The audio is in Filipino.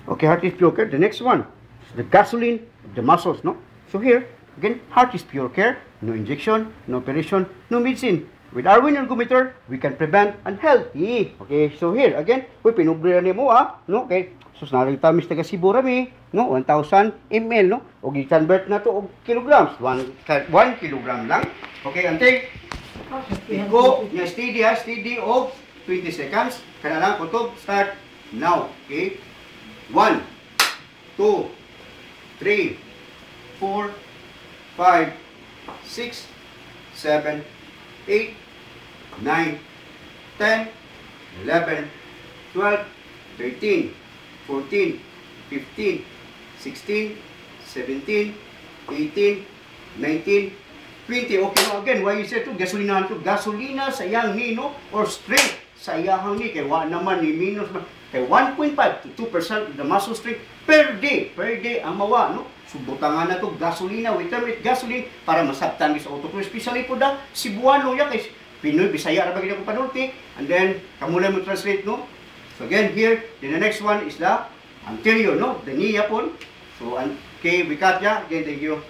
Okay, heart is pure care. The next one is the gasoline of the muscles, no? So here, again, heart is pure care. No injection, no operation, no medicine. With Arwin ergometer, we can prevent unhealthy. Okay, so here, again, pinubre ni mo, no? Okay, so naritamis taga Cebu rami, no? 1,000 ml, no? O i-convert na to og kilograms. 1 kilogram lang. Okay, until go, steady og 20 seconds. Kana lang, kutob, start now. Okay, 1, 2, 3, 4, 5, 6, 7, 8, 9, 10, 11, 12, 13, 14, 15, 16, 17, 18, 19, 20. Okay, now again, why you say to gasolina to gasolina sa iyang ni, no? Or strength sa iyang ni, kay wa naman ni minus kay 1.5 to 2% of the muscle strength per day ang mawa, no? Subutangan na to gasolina, with gasoline para masabtan sa auto, especially po da Cebuano ya kay Pinoy Bisaya ra bagay ko panulti, and then kamulay mo translate, no? So again here, then the next one is the anterior, no? The knee yapon. So okay, we cut ya. Again, thank you.